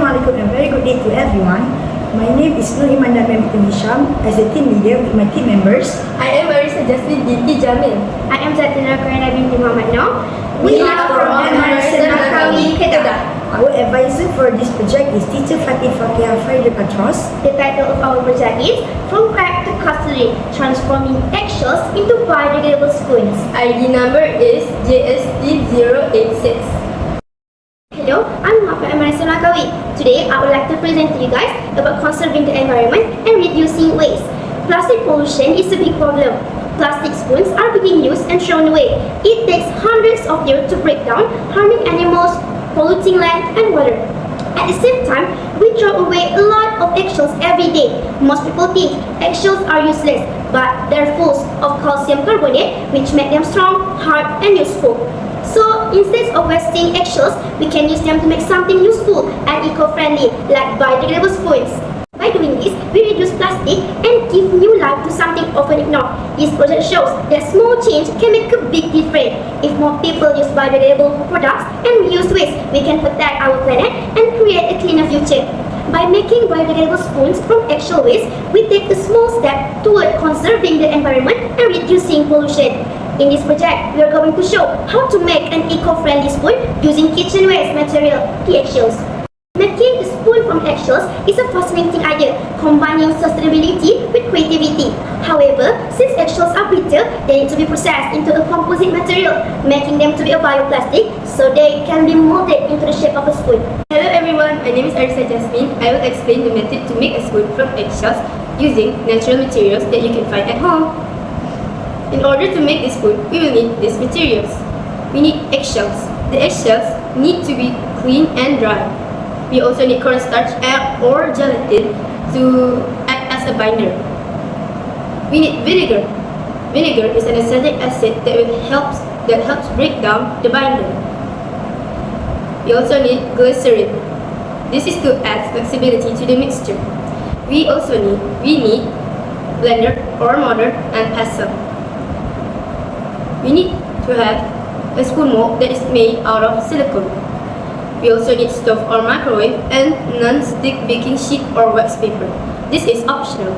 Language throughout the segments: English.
Assalamualaikum and very good day to everyone. My name is Nur Imanda Mehmet Hisham as a team leader with my team members. I am Marisa Jasmine binti Jamil. I am Zatina Koyana binti Muhammad Noor. We are from MRSM Langkawi, Kedah. Our advisor for this project is Teacher Fatih Fakia Farid Patros. The title of our project is From Crack to Cutlery, Transforming Eggshells into Biodegradable Spoons. ID number is JST086. Hello, I'm Muhammad from MRSM Langkawi. Today, I would like to present to you guys about conserving the environment and reducing waste. Plastic pollution is a big problem. Plastic spoons are being used and thrown away. It takes hundreds of years to break down, harming animals, polluting land and water. At the same time, we throw away a lot of eggshells every day. Most people think eggshells are useless, but they're full of calcium carbonate, which make them strong, hard, and useful. So instead of wasting eggshells, we can use them to make something useful and eco-friendly, like biodegradable spoons. By doing this, we reduce plastic and give new life to something often ignored. This project shows that small change can make a big difference. If more people use biodegradable products and reuse waste, we can protect our planet and create a cleaner future. By making biodegradable spoons from eggshell waste, we take a small step toward conserving the environment and reducing pollution. In this project, we are going to show how to make an eco-friendly spoon using kitchen waste material, the eggshells. Making a spoon from eggshells is a fascinating idea, combining sustainability with creativity. However, since eggshells are brittle, they need to be processed into a composite material, making them to be a bioplastic so they can be molded into the shape of a spoon. Hello everyone, my name is Arisa Jasmine. I will explain the method to make a spoon from eggshells using natural materials that you can find at home. In order to make this spoon, we will need these materials. We need eggshells. The eggshells need to be clean and dry. We also need cornstarch or gelatin to act as a binder. We need vinegar. Vinegar is an acetic acid that helps break down the binder. We also need glycerin. This is to add flexibility to the mixture. We need blender or mortar and pestle. We need to have a spoon mold that is made out of silicone. We also need stove or microwave and non-stick baking sheet or wax paper. This is optional.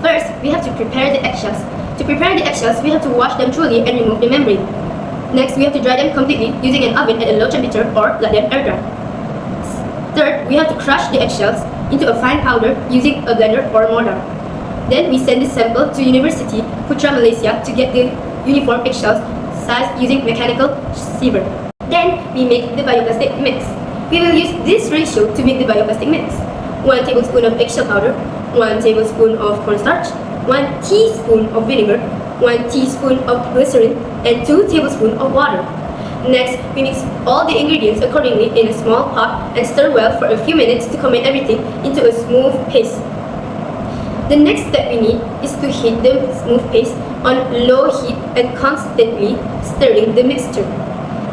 First, we have to prepare the eggshells. To prepare the eggshells, we have to wash them thoroughly and remove the membrane. Next, we have to dry them completely using an oven at a low temperature or let them air dry. Third, we have to crush the eggshells into a fine powder using a blender or mortar. Then we send the sample to University Putra Malaysia to get the uniform eggshells size using mechanical sieve. Then we make the bioplastic mix. We will use this ratio to make the bioplastic mix. 1 tablespoon of eggshell powder, 1 tablespoon of cornstarch, 1 teaspoon of vinegar, 1 teaspoon of glycerin, and 2 tablespoons of water. Next, we mix all the ingredients accordingly in a small pot and stir well for a few minutes to combine everything into a smooth paste. The next step we need is to heat the smooth paste on low heat and constantly stirring the mixture.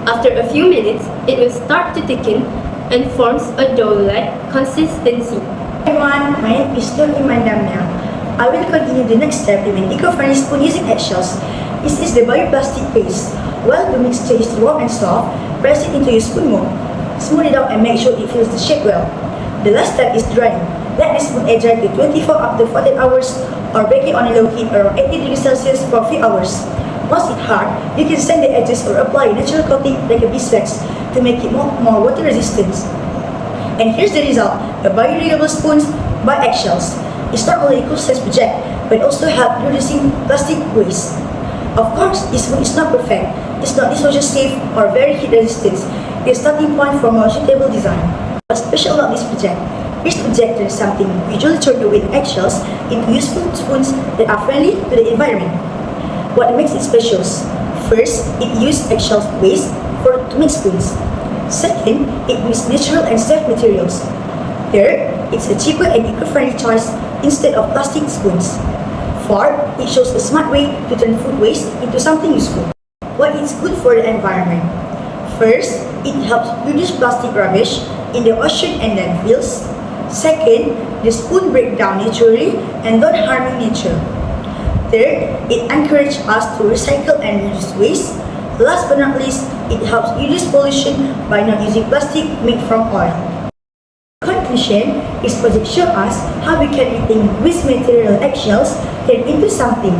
After a few minutes, it will start to thicken and forms a dough-like consistency. Everyone, my name is Nur Imanda. I will continue the next step with an eco-friendly spoon using eggshells. This is the bioplastic paste. While the mixture is warm and soft, press it into your spoon mold. Smooth it out and make sure it fills the shape well. The last step is drying. Let the spoon air dry to 24 up to 48 hours or bake it on a low heat around 80 degrees Celsius for a few hours. Once it's hard, you can sand the edges or apply a natural coating like a beeswax to make it more water resistant. And here's the result, a biodegradable spoons by eggshells. It's not only a cool-size project, but it also helps reducing plastic waste. Of course, this spoon is not perfect. It's not dishwasher safe or very heat resistant. It's a starting point for more suitable design. What's special about this project? This project turns something usually thrown away in eggshells into useful spoons that are friendly to the environment. What makes it special? First, it uses eggshell waste to make spoons. Second, it uses natural and safe materials. Third, it's a cheaper and eco-friendly choice instead of plastic spoons. Fourth, it shows a smart way to turn food waste into something useful. What is good for the environment? First, it helps reduce plastic rubbish in the ocean and landfills. Second, the spoon breaks down naturally and don't harm nature. Third, it encourages us to recycle and reduce waste. Last but not least, it helps reduce pollution by not using plastic made from oil. conclusion, this project shows us how we can retain waste material eggshells turn into something.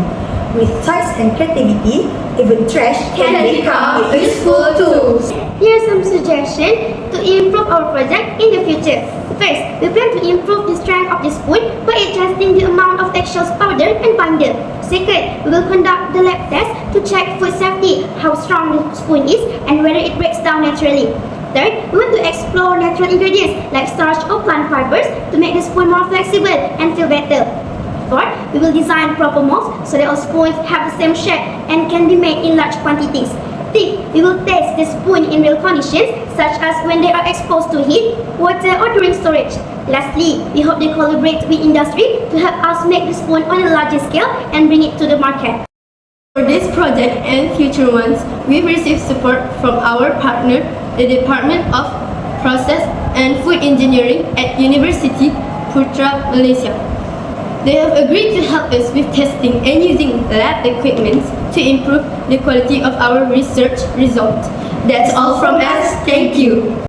With science and creativity, even trash can become a useful tool. Here are some suggestions to improve our project in the future. First, we plan to improve the strength of the spoon by adjusting the amount of eggshells powder and binder. Second, we will conduct the lab test to check food safety, how strong the spoon is, and whether it breaks down naturally. Third, we want to explore natural ingredients like starch or plant fibers to make the spoon more flexible and feel better. Fourth, we will design proper molds so that our spoons have the same shape and can be made in large quantities. Fifth, we will test the spoon in real conditions such as when they are exposed to heat, water or during storage. Lastly, we hope they collaborate with industry to help us make the spoon on a larger scale and bring it to the market. For this project and future ones, we've received support from our partner, the Department of Process and Food Engineering at University Putra, Malaysia. They have agreed to help us with testing and using lab equipment to improve the quality of our research result. That's all from us. Thank you.